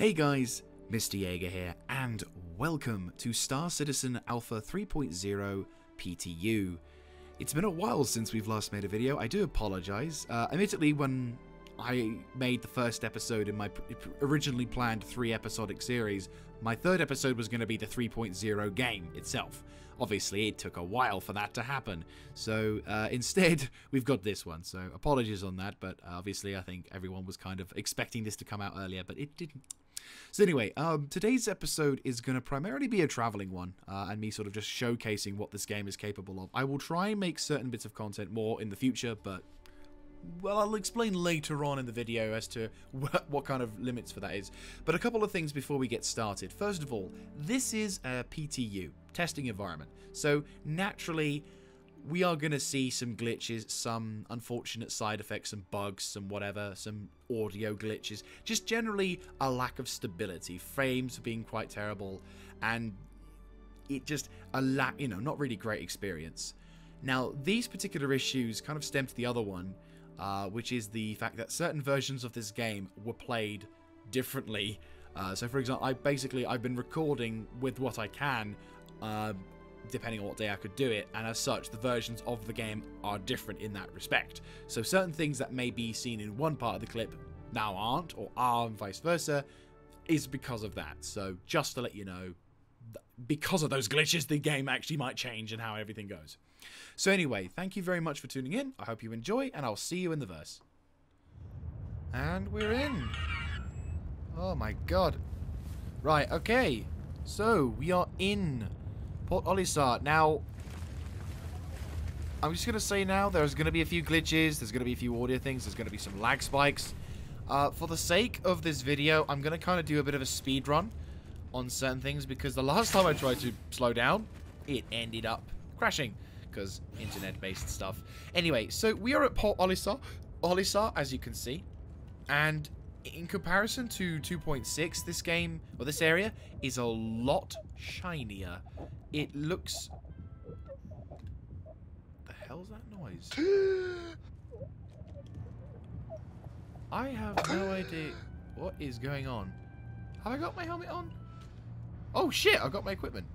Hey guys, Mr. Jaeger here, and welcome to Star Citizen Alpha 3.0 PTU. It's been a while since we've last made a video. I do apologize. Admittedly, when I made the first episode in my originally planned 3-episodic series, my third episode was going to be the 3.0 game itself. Obviously, it took a while for that to happen. So, instead, we've got this one. So, apologies on that, but obviously, I think everyone was kind of expecting this to come out earlier, but it didn't. So anyway, today's episode is going to primarily be a traveling one, and me sort of just showcasing what this game is capable of. I will try and make certain bits of content more in the future, but, well, I'll explain later on in the video as to what kind of limits for that is. But a couple of things before we get started. First of all, this is a PTU, testing environment. So naturally, we are going to see some glitches, some unfortunate side effects, some bugs, some whatever, some audio glitches. Just generally a lack of stability, frames being quite terrible, and it just not really great experience. Now, these particular issues kind of stem to the other one, which is the fact that certain versions of this game were played differently. So, for example, I've been recording with what I can, depending on what day I could do it, and as such, the versions of the game are different in that respect. So certain things that may be seen in one part of the clip now aren't, or are, and vice versa, is because of that. So just to let you know, because of those glitches, the game actually might change and how everything goes. So anyway, thank you very much for tuning in. I hope you enjoy, and I'll see you in the verse. And we're in. Oh my god. Right, okay. So, we are in Port Olisar. Now, I'm just going to say now, there's going to be a few glitches, there's going to be a few audio things, there's going to be some lag spikes. For the sake of this video, I'm going to kind of do a bit of a speed run on certain things, because the last time I tried to slow down, it ended up crashing, because internet-based stuff. Anyway, so we are at Port Olisar, as you can see, and in comparison to 2.6, this game, or this area, is a lot shinier. It looks... The hell's that noise? I have no idea what is going on. Have I got my helmet on? Oh shit, I've got my equipment.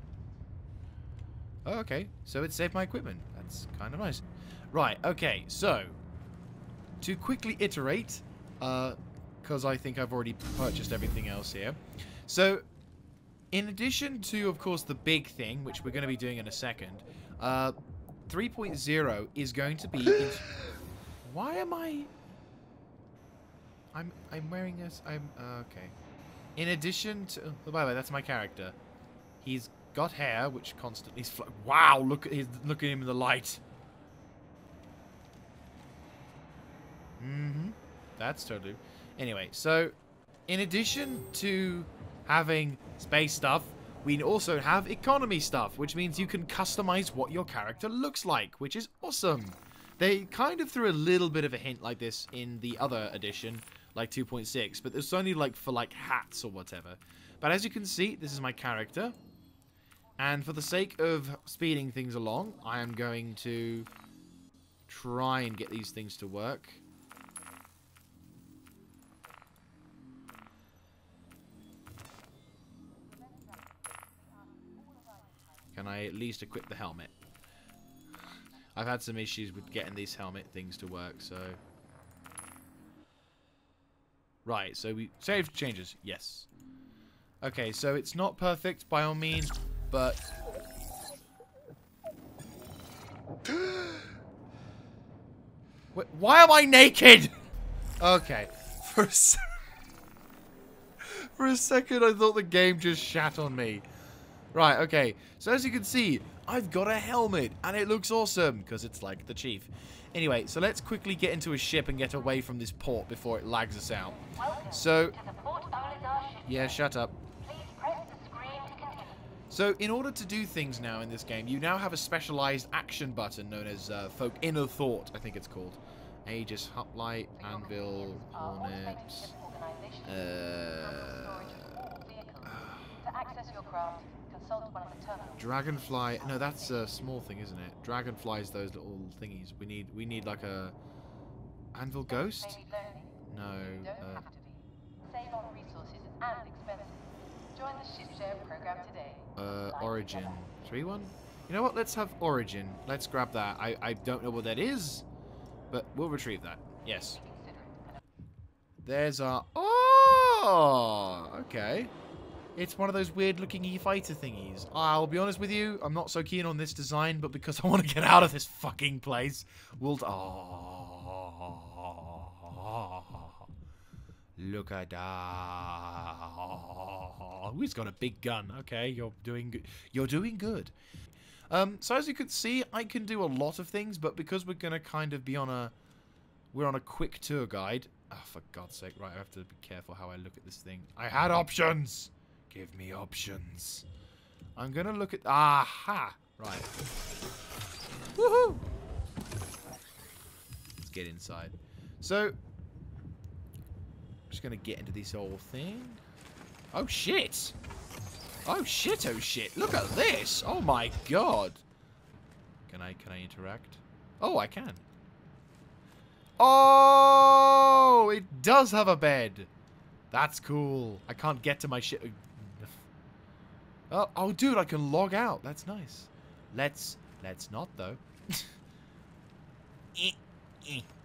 Oh, okay, so it saved my equipment. That's kind of nice. Right, okay, so to quickly iterate, because I think I've already purchased everything else here. So, in addition to, of course, the big thing, which we're going to be doing in a second, 3.0 is going to be... Why am I... I'm wearing this... okay. In addition to... Oh, by the way, that's my character. He's got hair, which constantly... Wow, look at him in the light. Mm-hmm. That's totally... Anyway, so, in addition to having space stuff, we also have economy stuff, which means you can customize what your character looks like, which is awesome. They kind of threw a little bit of a hint like this in the other edition, like 2.6, but it's only like for like hats or whatever. But as you can see, this is my character, and for the sake of speeding things along, I am going to try and get these things to work. Can I at least equip the helmet? I've had some issues with getting these helmet things to work, so... Right, so we... Save changes, yes. Okay, so it's not perfect by all means, but... Wait, why am I naked? Okay, for a second I thought the game just shat on me. Right, okay, so as you can see, I've got a helmet, and it looks awesome, because it's like the chief. Anyway, so let's quickly get into a ship and get away from this port before it lags us out. So, yeah, shut up. So, in order to do things now in this game, you now have a specialized action button known as Inner Thought, I think it's called. Aegis, Hoplite, Anvil, Hornet... Dragonfly. No, that's a small thing, isn't it? Dragonflies, those little thingies. We need like a Anvil Ghost. No. Save on resources and Join the ship share program today. Origin. 3.1? You know what? Let's have Origin. Let's grab that. I don't know what that is, but we'll retrieve that. Yes. There's our... Oh! Okay. It's one of those weird-looking E-fighter thingies. I'll be honest with you, I'm not so keen on this design, but because I want to get out of this fucking place, we'll... Oh. Look at that. Oh, he's got a big gun. Okay, you're doing good. You're doing good. So as you can see, I can do a lot of things, but because we're going to kind of be on a... We're on a quick tour guide. Oh, for God's sake. Right, I have to be careful how I look at this thing. I had options! Give me options. I'm going to look at... Aha! Right. Woohoo! Let's get inside. So... I'm just going to get into this whole thing. Oh, shit! Oh, shit, oh, shit. Look at this! Oh, my God. Can I interact? Oh, I can. Oh! It does have a bed. That's cool. I can't get to my ship. Oh, dude, I can log out. That's nice. Let's not, though.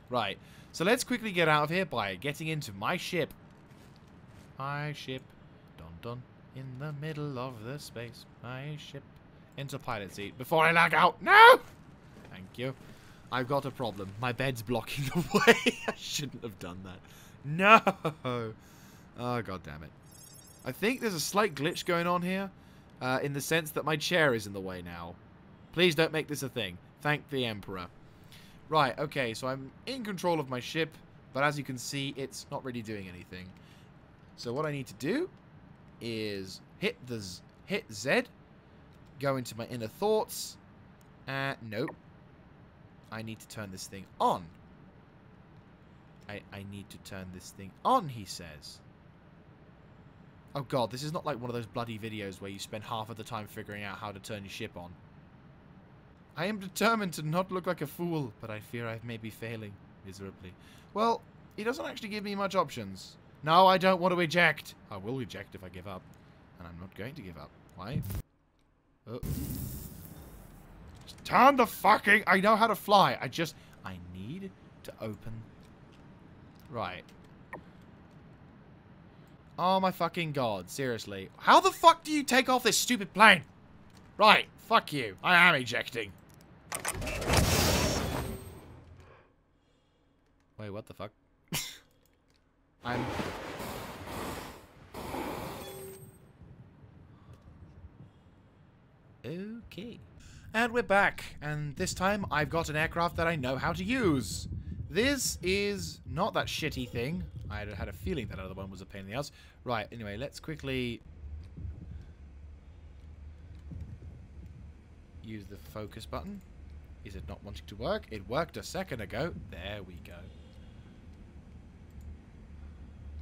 Right. So let's quickly get out of here by getting into my ship. My ship. Dun dun. In the middle of the space. My ship. Into pilot seat. Before I lag out. No! Thank you. I've got a problem. My bed's blocking the way. I shouldn't have done that. No! Oh, God damn it. I think there's a slight glitch going on here. In the sense that my chair is in the way now. Please don't make this a thing. Thank the Emperor. Right, okay, so I'm in control of my ship, but as you can see, it's not really doing anything. So what I need to do is hit Z, go into my inner thoughts, nope. I need to turn this thing on. I need to turn this thing on, he says. Oh god, this is not like one of those bloody videos where you spend half of the time figuring out how to turn your ship on. I am determined to not look like a fool, but I fear I may be failing miserably. Well, he doesn't actually give me much options. No, I don't want to eject. I will eject if I give up. And I'm not going to give up. Why? Oh. Just turn the fucking... I know how to fly. I need to open... Right. Oh my fucking god. Seriously. How the fuck do you take off this stupid plane? Right. Fuck you. I am ejecting. Wait, what the fuck? I'm... Okay. And we're back. And this time, I've got an aircraft that I know how to use. This is not that shitty thing. I had a feeling that other one was a pain in the ass. Right, anyway, let's quickly... use the focus button. Is it not wanting to work? It worked a second ago. There we go.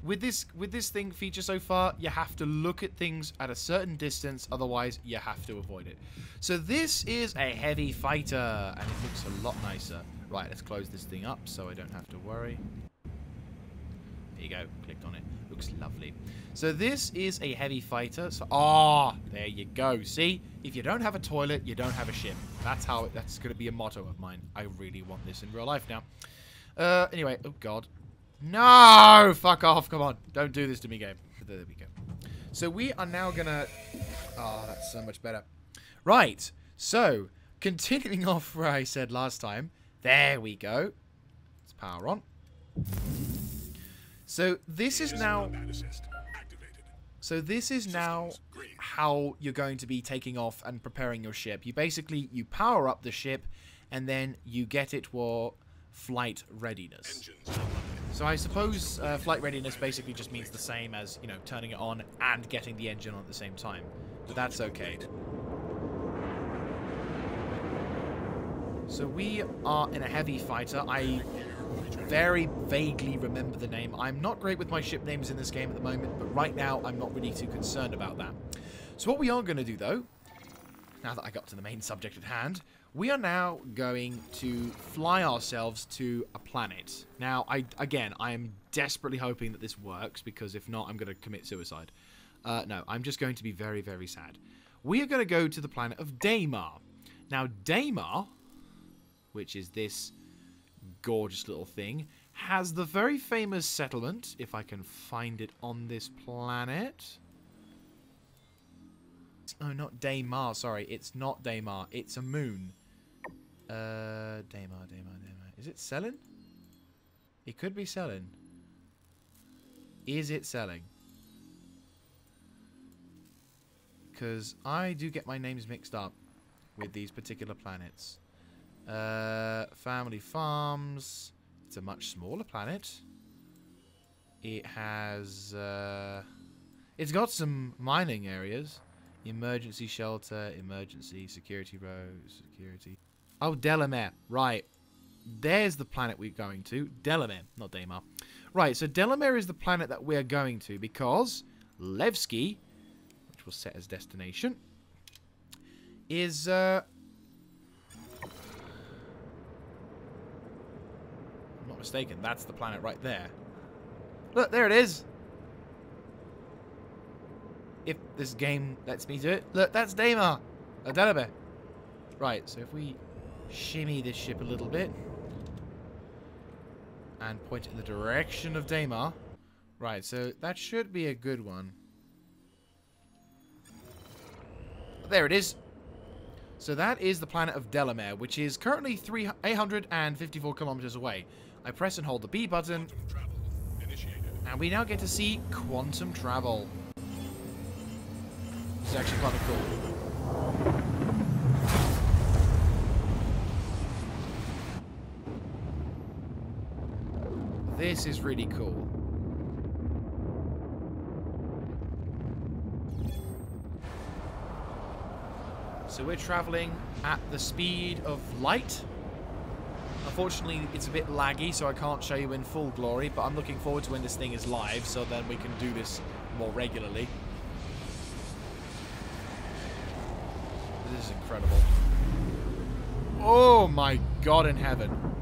With this thing feature so far, you have to look at things at a certain distance, otherwise you have to avoid it. So this is a heavy fighter, and it looks a lot nicer. Right, let's close this thing up so I don't have to worry. There you go, clicked on it. Looks lovely. So this is a heavy fighter. So there you go. See, if you don't have a toilet, you don't have a ship. That's going to be a motto of mine. I really want this in real life now. Anyway, oh god. No! Fuck off, come on. Don't do this to me, game. There we go. So we are now gonna... Oh, that's so much better. Right, so, continuing off where I said last time. There we go. Let's power on. So this is now... So this is now how you're going to be taking off and preparing your ship. You power up the ship, and then you get it for flight readiness. So I suppose flight readiness basically just means the same as, you know, turning it on and getting the engine on at the same time. But that's okay. So we are in a heavy fighter. I very vaguely remember the name. I'm not great with my ship names in this game at the moment, but right now I'm not really too concerned about that. So what we are going to do, though, now that I got to the main subject at hand, we are now going to fly ourselves to a planet. Now, I am desperately hoping that this works, because if not, I'm going to commit suicide. No, I'm just going to be very, very sad. We are going to go to the planet of Daymar. Now, Daymar, which is this gorgeous little thing, has the very famous settlement, if I can find it on this planet. Oh, not Daymar, sorry. It's not Daymar. It's a moon. Daymar. Is it selling? It could be selling. Is it selling? Because I do get my names mixed up with these particular planets. Family Farms. It's a much smaller planet. It has... it's got some mining areas. Emergency shelter, emergency, security row, security... Oh, Delamere. Right. There's the planet we're going to. Delamere, not Daymar. Right, so Delamere is the planet that we're going to because Levski, which we'll set as destination, is... I'm not mistaken, that's the planet right there. Look, there it is. If this game lets me do it. Look, that's Daymar. Delamere. Right, so if we shimmy this ship a little bit and point it in the direction of Daymar. Right, so that should be a good one. There it is. So that is the planet of Delamere, which is currently 854 kilometers away. I press and hold the B button, and we now get to see quantum travel. This is actually kind of cool. This is really cool. So we're traveling at the speed of light. Unfortunately, it's a bit laggy, so I can't show you in full glory, but I'm looking forward to when this thing is live, so then we can do this more regularly. This is incredible. Oh my God in heaven.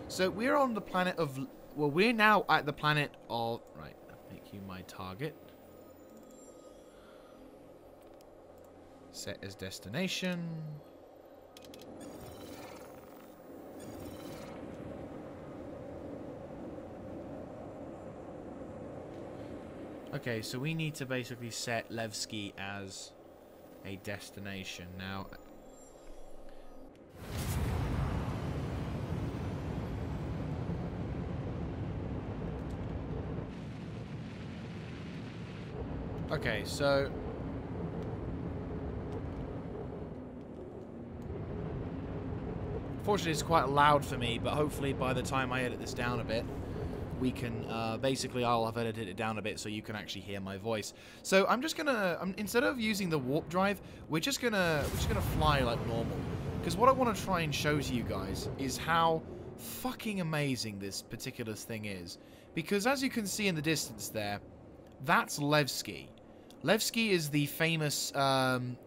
So we're on the planet of... Well, we're now at the planet of... Right, I'll make you my target. Set as destination. Okay, so we need to basically set Levski as a destination. Now... Okay, so... Fortunately, it's quite loud for me, but hopefully by the time I edit this down a bit, we can, basically I'll have edited it down a bit so you can actually hear my voice. So I'm just gonna, instead of using the warp drive, we're just gonna fly like normal. Because what I want to try and show to you guys is how fucking amazing this particular thing is. Because as you can see in the distance there, that's Levski. Levski is the famous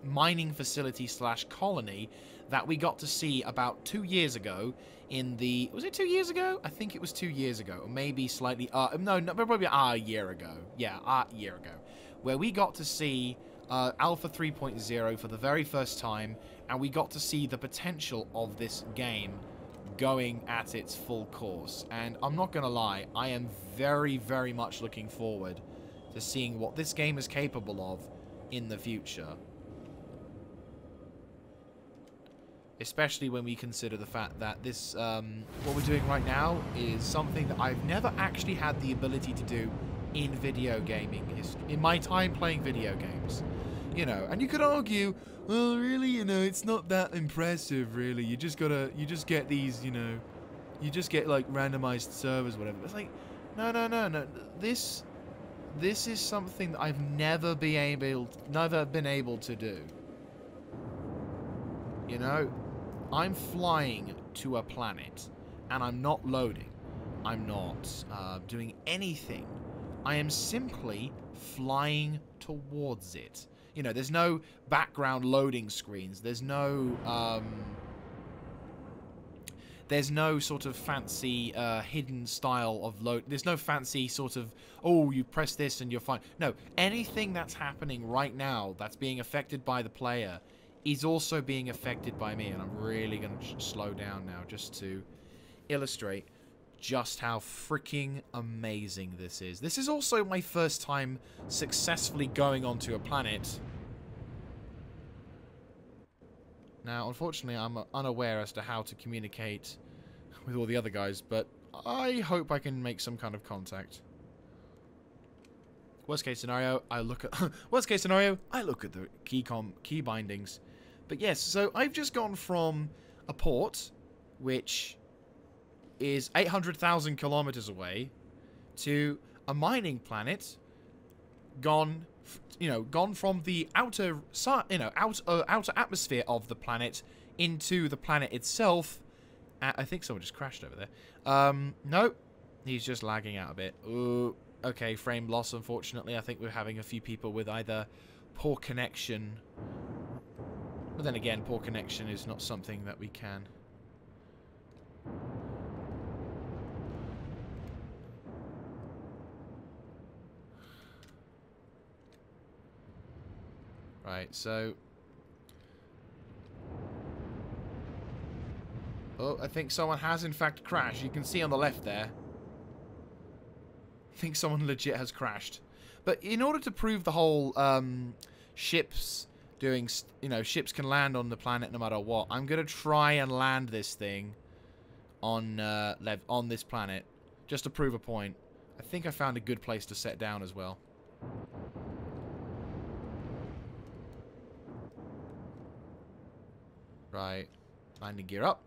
mining facility / colony that we got to see about 2 years ago in the... Was it 2 years ago? I think it was 2 years ago. Or maybe slightly... no, probably a year ago. Yeah, a year ago. Where we got to see Alpha 3.0 for the very first time, and we got to see the potential of this game going at its full course. And I'm not going to lie, I am very, very much looking forward to seeing what this game is capable of in the future. Especially when we consider the fact that this, what we're doing right now is something that I've never actually had the ability to do in video gaming history, in my time playing video games. You know, and you could argue, well, really, you know, it's not that impressive, really. You just get these, you know, you just get, like, randomized servers, whatever. But it's like, no. This is something that I've never been able to do. You know, I'm flying to a planet, and I'm not loading. I'm not doing anything. I am simply flying towards it. You know, there's no background loading screens. There's no There's no sort of fancy hidden style of load. There's no fancy sort of, oh, you press this and you're fine. No, anything that's happening right now that's being affected by the player is also being affected by me. And I'm really going to slow down now just to illustrate just how freaking amazing this is. This is also my first time successfully going onto a planet. Now, unfortunately, I'm unaware as to how to communicate with all the other guys, but I hope I can make some kind of contact. Worst case scenario, I look at the key bindings. But yes, so I've just gone from a port, which is 800,000 kilometers away, to a mining planet, gone from the outer atmosphere of the planet into the planet itself. I think someone just crashed over there. No, he's just lagging out a bit. Ooh, okay, frame loss, unfortunately. I think we're having a few people with either poor connection. But then again, poor connection is not something that we can. Right, so... oh, I think someone has in fact crashed. You can see on the left there. I think someone legit has crashed. But in order to prove the whole ships doing... ships can land on the planet no matter what, I'm going to try and land this thing on this planet. Just to prove a point. I think I found a good place to set down as well. Right. Landing gear up.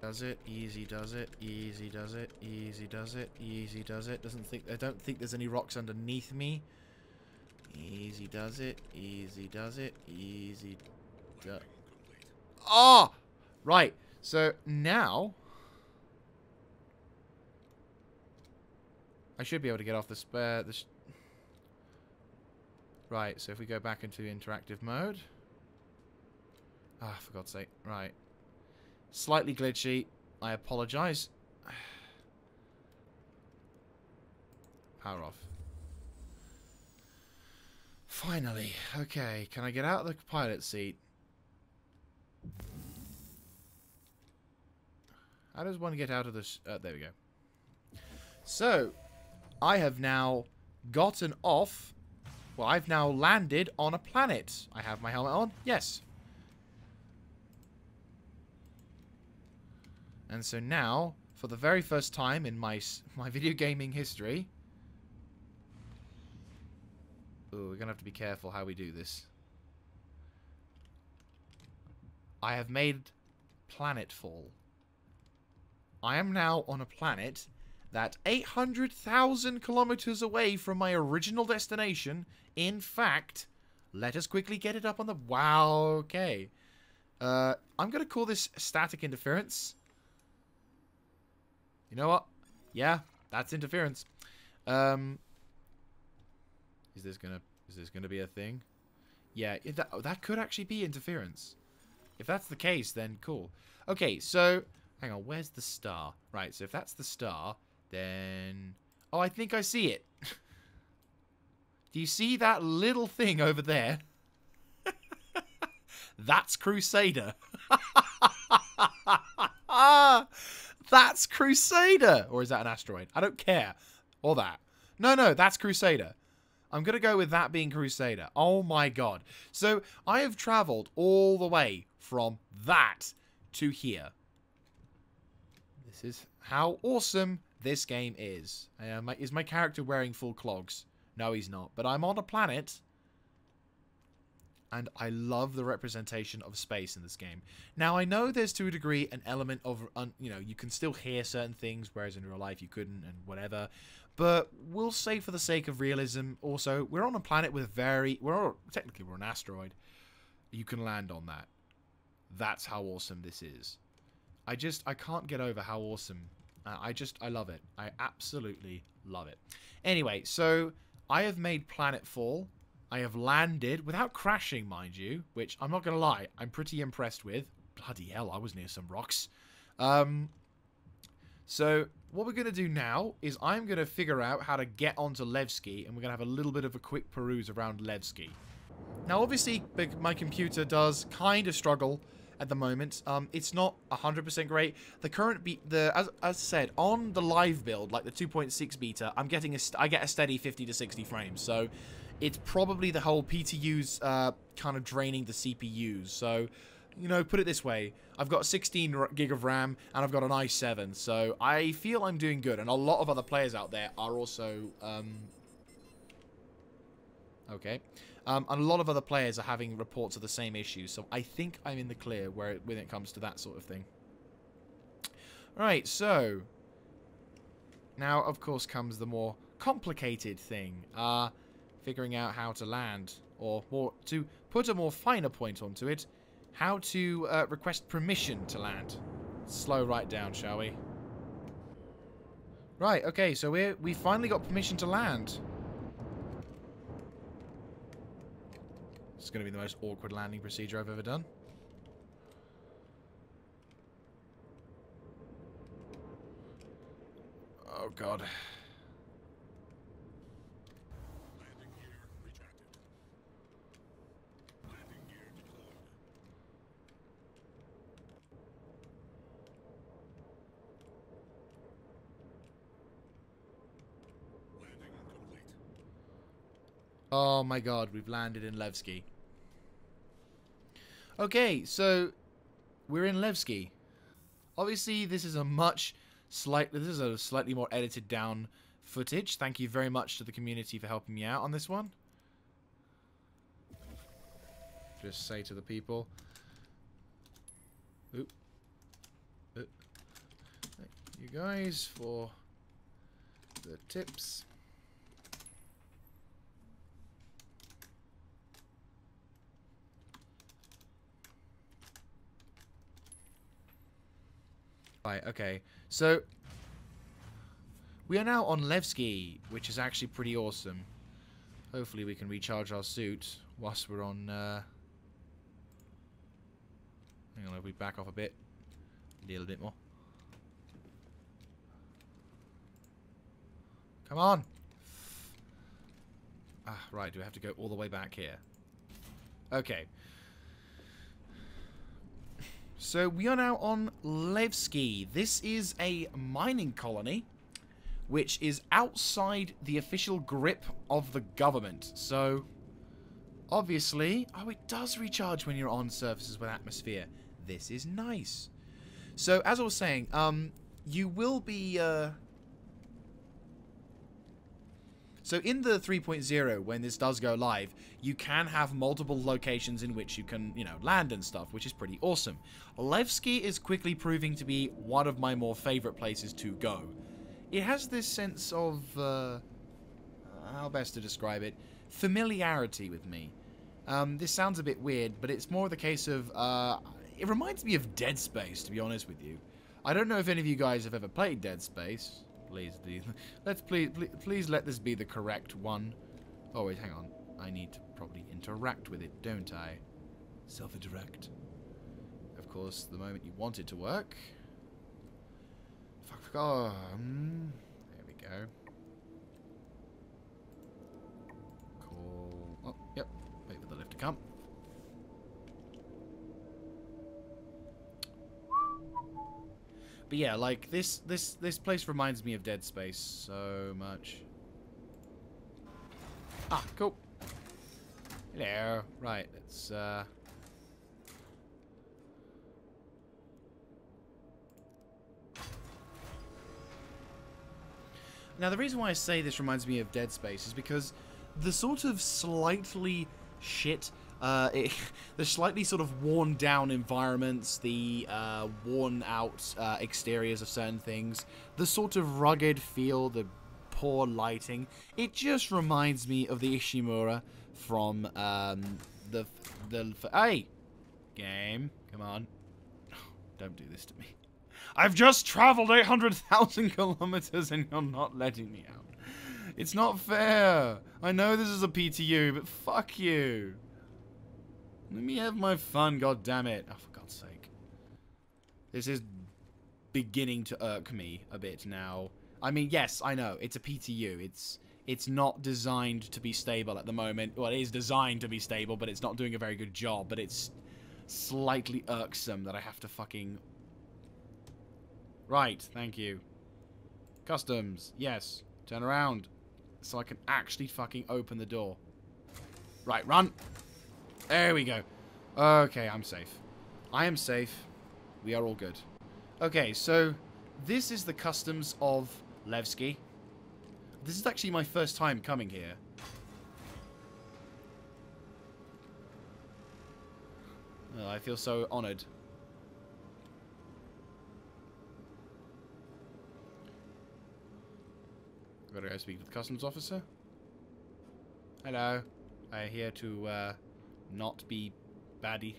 Does it? Easy does it. Easy does it. Easy does it. Easy does it. I don't think there's any rocks underneath me. Easy does it. Easy does it. Easy does. Oh! Right. So now I should be able to get off the spare. Right, so if we go back into interactive mode. Ah, for God's sake. Right. Slightly glitchy. I apologize. Power off. Finally. Okay, can I get out of the pilot seat? How does one get out of this? There we go. So, I have now gotten off. Well, I've now landed on a planet. I have my helmet on. Yes. And so now, for the very first time in my video gaming history... ooh, we're going to have to be careful how we do this. I have made planetfall. I am now on a planet that 800,000 kilometers away from my original destination. In fact, let us quickly get it up on the... wow, okay. I'm going to call this static interference. You know what? Yeah, that's interference. Is this gonna be a thing? Yeah, that could actually be interference. If that's the case, then cool. Okay, so hang on, where's the star? Right, so if that's the star, then oh, I think I see it. Do you see that little thing over there? That's Crusader. That's Crusader! Or is that an asteroid? I don't care. Or that. No, that's Crusader. I'm going to go with that being Crusader. Oh my god. So, I have traveled all the way from that to here. This is how awesome this game is. Is my character wearing full clogs? No, he's not. But I'm on a planet... and I love the representation of space in this game. Now, I know there's to a degree an element of, you can still hear certain things, whereas in real life you couldn't and whatever. But we'll say for the sake of realism, also, we're on a planet with technically we're an asteroid. You can land on that. That's how awesome this is. I can't get over how awesome. I love it. I absolutely love it. Anyway, so I have made planetfall. I have landed without crashing, mind you, which I'm not going to lie, I'm pretty impressed with. Bloody hell, I was near some rocks. So what we're going to do now is I'm going to figure out how to get onto Levski, and we're going to have a little bit of a quick peruse around Levski. Now, obviously, my computer does kind of struggle at the moment. It's not 100% great. The current as I said, on the live build, like the 2.6 beta, I get a steady 50 to 60 frames. So it's probably the whole PTUs kind of draining the CPUs. So, you know, put it this way, I've got 16 gig of RAM and I've got an i7, so I feel I'm doing good. And a lot of other players out there are also okay. And a lot of other players are having reports of the same issues, so I think I'm in the clear when it comes to that sort of thing. Right, so now, of course, comes the more complicated thing. Figuring out how to land, or more, to put a more finer point onto it, how to request permission to land. Slow right down, shall we? Right, okay, so we finally got permission to land. It's going to be the most awkward landing procedure I've ever done. Oh, God. Landing gear retracted. Landing gear deployed. Landing complete. Oh, my God, we've landed in Levski. Okay, so we're in Levski. Obviously, this is a slightly more edited down footage. Thank you very much to the community for helping me out on this one. Just say to the people. Oop. Thank you guys for the tips. Right, okay. So, we are now on Levski, which is actually pretty awesome. Hopefully we can recharge our suit whilst we're on, hang on, if we back off a bit. A little bit more. Come on! Ah, right, do we have to go all the way back here? Okay. So we are now on Levski. This is a mining colony which is outside the official grip of the government. So obviously, oh, it does recharge when you're on surfaces with atmosphere. This is nice. So as I was saying, you will be so in the 3.0, when this does go live, you can have multiple locations in which you can, you know, land and stuff, which is pretty awesome. Levski is quickly proving to be one of my more favorite places to go. It has this sense of, how best to describe it, familiarity with me. This sounds a bit weird, but it's more the case of, it reminds me of Dead Space, to be honest with you. I don't know if any of you guys have ever played Dead Space. Please let this be the correct one. Oh wait, hang on. I need to probably interact with it, don't I? Self-interact. Of course, the moment you want it to work. Fuck. Oh, there we go. Cool. Oh, yep. Wait for the lift to come. But yeah, like this place reminds me of Dead Space so much. Ah, cool. Hello. Right, let's Now the reason why I say this reminds me of Dead Space is because the sort of slightly shit the slightly sort of worn down environments, the worn out exteriors of certain things, the sort of rugged feel, the poor lighting, it just reminds me of the Ishimura from hey! Game, come on. Don't do this to me. I've just traveled 800,000 kilometers and you're not letting me out. It's not fair. I know this is a PTU, but fuck you. Let me have my fun, goddammit. Oh, for God's sake. This is beginning to irk me a bit now. I mean, yes, I know. It's a PTU. It's not designed to be stable at the moment. Well, it is designed to be stable, but it's not doing a very good job. But it's slightly irksome that I have to fucking... Right, thank you. Customs, yes. Turn around. So I can actually fucking open the door. Right, run. There we go. Okay, I'm safe. I am safe. We are all good. Okay, so this is the customs of Levski. This is actually my first time coming here. Oh, I feel so honored. Gotta go speak to the customs officer. Hello. I'm here to not be baddie.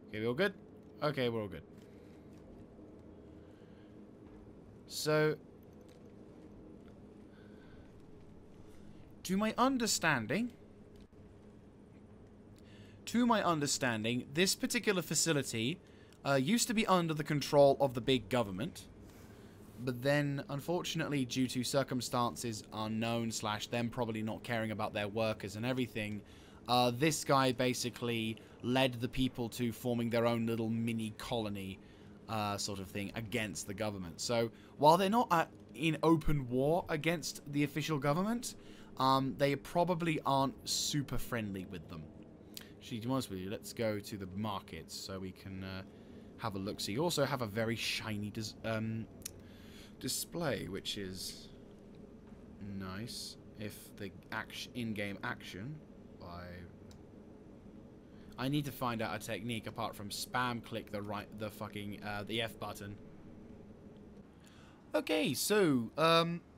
Okay, we all good? Okay, we're all good. So, to my understanding, this particular facility used to be under the control of the big government. But then, unfortunately, due to circumstances unknown / them probably not caring about their workers and everything, this guy basically led the people to forming their own little mini colony sort of thing against the government. So, while they're not in open war against the official government, they probably aren't super friendly with them. Actually, to be honest with you, let's go to the markets so we can have a look. So you also have a very shiny display, which is nice. If the in-game action, I need to find out a technique apart from spam click the F button. Okay, so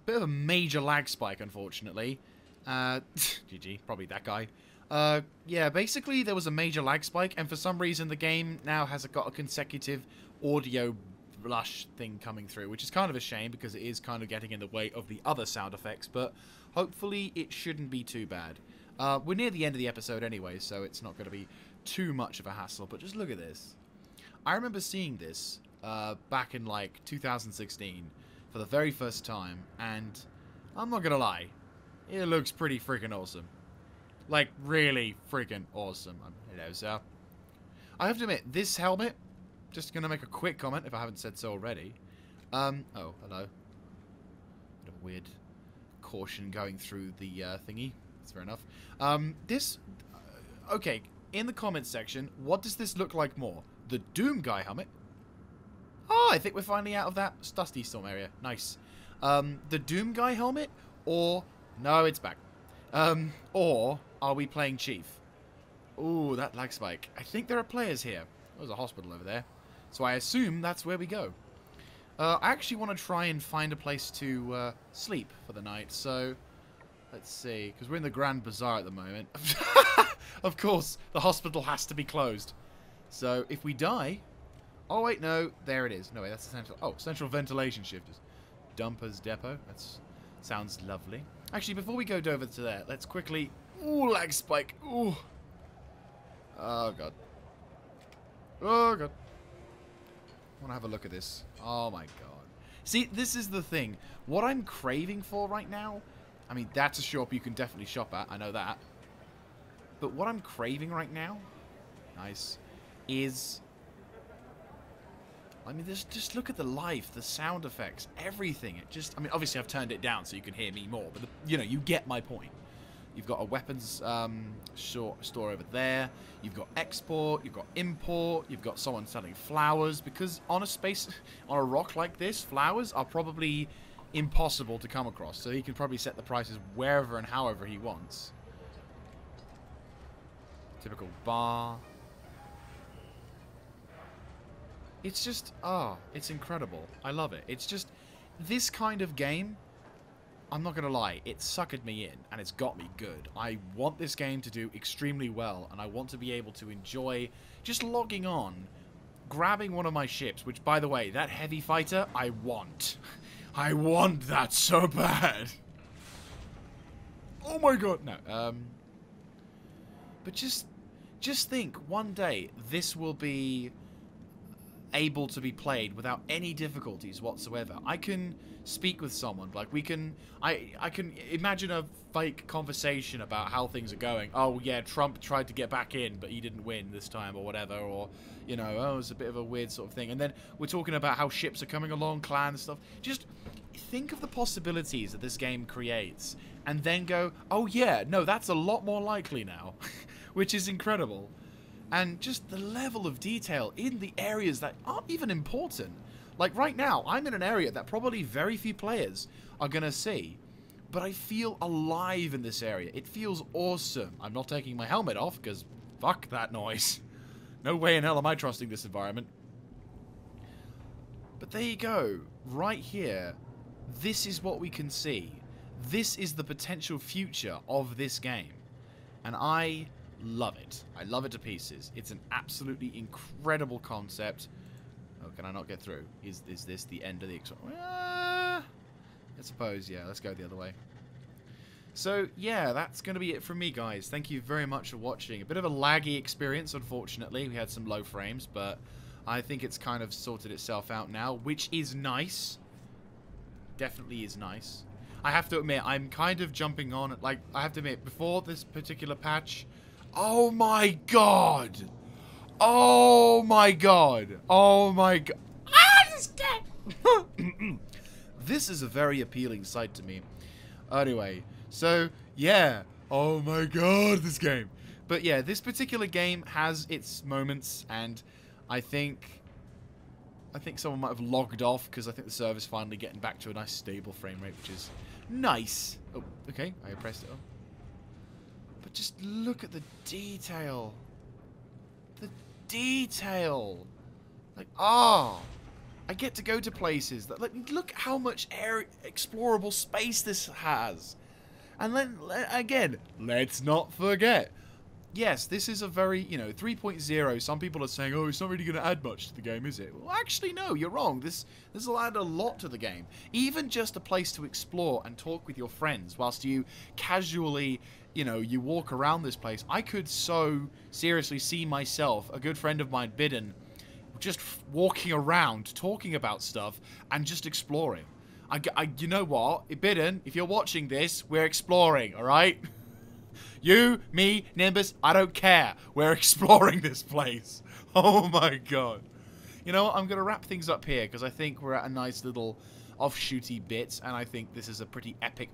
bit of a major lag spike, unfortunately. GG, probably that guy. Yeah, basically there was a major lag spike, and for some reason the game now has got a consecutive audio blush thing coming through, which is kind of a shame because it is kind of getting in the way of the other sound effects, but hopefully it shouldn't be too bad. We're near the end of the episode anyway, so it's not going to be too much of a hassle, but just look at this. I remember seeing this back in like 2016 for the very first time, and I'm not going to lie, it looks pretty freaking awesome. Like, really freaking awesome. Hello, sir. I have to admit, this helmet, just going to make a quick comment if I haven't said so already. Oh, hello. Bit of weird caution going through the thingy. That's fair enough. Okay, in the comments section, what does this look like more? The Doom Guy helmet? Oh, I think we're finally out of that Dusty Storm area. Nice. The Doom Guy helmet? Or... No, it's back. Or are we playing Chief? Ooh, that lag spike. I think there are players here. There's a hospital over there. So I assume that's where we go. I actually want to try and find a place to sleep for the night. So, let's see. Because we're in the Grand Bazaar at the moment. Of course, the hospital has to be closed. So, if we die... Oh, wait, no. There it is. No, wait, that's the central... Oh, central ventilation shifters. Dumpers depot. That sounds lovely. Actually, before we go over to there, let's quickly... Ooh, lag spike. Ooh. Oh, God. Oh, God. I want to have a look at this. Oh, my God. See, this is the thing. What I'm craving for right now... I mean, that's a shop you can definitely shop at. I know that. But what I'm craving right now... Nice. Is... I mean, just look at the life, the sound effects, everything. It just, I mean, obviously I've turned it down so you can hear me more, but, you know, you get my point. You've got a weapons store over there. You've got export, you've got import, you've got someone selling flowers, because on a rock like this, flowers are probably impossible to come across, so he can probably set the prices wherever and however he wants. Typical bar. It's just, it's incredible. I love it. It's just, this kind of game, I'm not going to lie, it suckered me in, and it's got me good. I want this game to do extremely well, and I want to be able to enjoy just logging on, grabbing one of my ships, which, by the way, that heavy fighter, I want. I want that so bad. Oh my god. No. But just think, one day this will be able to be played without any difficulties whatsoever. I can speak with someone, like I can imagine a fake conversation about how things are going. Oh yeah, Trump tried to get back in, but he didn't win this time, or whatever, or you know, oh, it's a bit of a weird sort of thing. And then we're talking about how ships are coming along, clans stuff. Just think of the possibilities that this game creates, and then go, oh yeah, no, that's a lot more likely now, which is incredible. And just the level of detail in the areas that aren't even important. Like right now, I'm in an area that probably very few players are going to see. But I feel alive in this area. It feels awesome. I'm not taking my helmet off because fuck that noise. No way in hell am I trusting this environment. But there you go. Right here, this is what we can see. This is the potential future of this game. And I love it. I love it to pieces. It's an absolutely incredible concept. Oh, can I not get through? Is this the end of the... I suppose, yeah. Let's go the other way. So, yeah, that's going to be it from me, guys. Thank you very much for watching. A bit of a laggy experience, unfortunately. We had some low frames, but I think it's kind of sorted itself out now, which is nice. Definitely is nice. I have to admit, I'm kind of jumping on... Like, I have to admit, before this particular patch... Oh my god! Oh my god! Oh my god! Ah, this game! This is a very appealing sight to me. Anyway, so yeah. Oh my god, this game. But yeah, this particular game has its moments, and I think someone might have logged off because I think the server's finally getting back to a nice stable frame rate, which is nice. Oh, okay, I pressed it. But just look at the detail. The detail. Like, I get to go to places that, like, look how much explorable space this has. And then, again, let's not forget. Yes, this is a very, 3.0. Some people are saying, oh, it's not really going to add much to the game, is it? Well, actually, no, you're wrong. This will add a lot to the game. Even just a place to explore and talk with your friends whilst you casually... you walk around this place. I could so seriously see myself, a good friend of mine, Bidden, just walking around, talking about stuff, and just exploring. You know what? Bidden, if you're watching this, we're exploring, alright? You, me, Nimbus, I don't care. We're exploring this place. Oh my god. You know what? I'm going to wrap things up here, because I think we're at a nice little offshooty bit, and I think this is a pretty epic...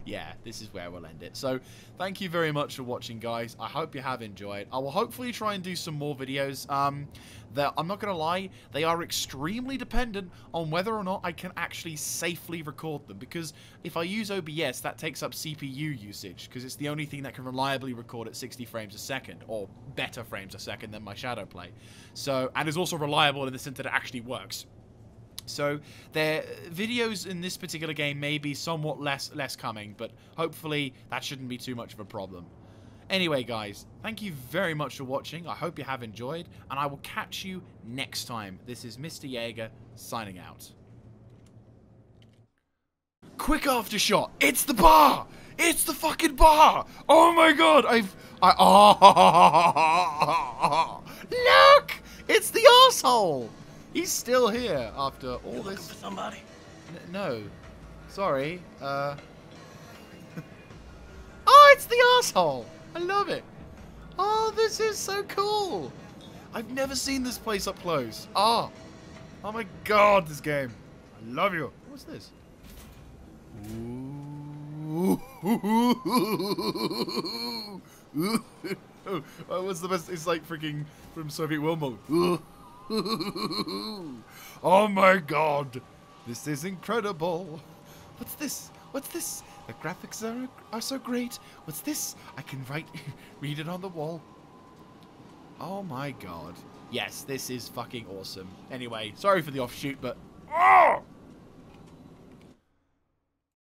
Yeah, this is where we'll end it. So, thank you very much for watching, guys. I hope you have enjoyed. I will hopefully try and do some more videos. That I'm not going to lie, they are extremely dependent on whether or not I can actually safely record them. Because if I use OBS, that takes up CPU usage. Because it's the only thing that can reliably record at 60 frames a second. Or better frames a second than my Shadow Play. So, and is also reliable in the sense that it actually works. So, their videos in this particular game may be somewhat less coming, but hopefully that shouldn't be too much of a problem. Anyway, guys, thank you very much for watching. I hope you have enjoyed, and I will catch you next time. This is Mr. Jaeger, signing out. Quick aftershot! It's the bar! It's the fucking bar! Oh my god! Look! It's the arsehole! He's still here after all this. Looking for somebody? No. Sorry. Oh, it's the asshole! I love it. Oh, this is so cool. I've never seen this place up close. Oh my god, this game. I love you. What's this? Ooh. Oh, what's the best? It's like freaking from Soviet World mode. Oh my god, this is incredible. What's this? What's this? The graphics are so great. What's this? I can read it on the wall. Oh my god. Yes, this is fucking awesome. Anyway, sorry for the offshoot, but... Oh!